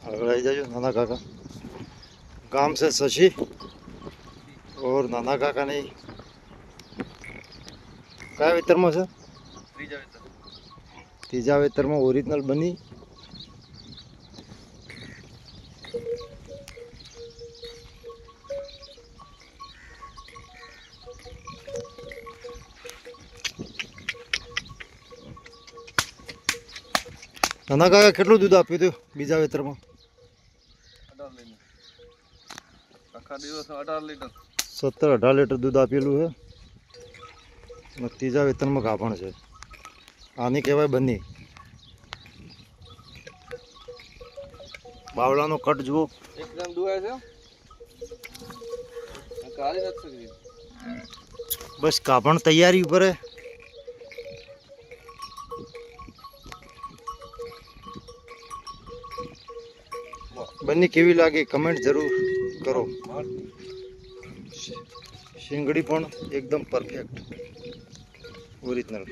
આગળ આવી जाइए नाना काका गांव से शशि और नाना काका ने क्या वेतर में से तीजा वेतर में ओरिजिनल बनी नाना काका કેટલું दूध આપ્યું હતું બીજા વેતરમાં 17-18 લીટર दूध આપેલું છે અને ત્રીજા વેતનમાં ગાભણ છે આની કહેવાય બની બાવળાનો કટ જુઓ એકદમ દુઆ છે કાળી નથી બસ ગાભણ તૈયારી ઉપર હે બની કેવી લાગી કમેન્ટ જરૂર કરો શીંગડી પણ એકદમ પરફેક્ટ ઓરિજિનલ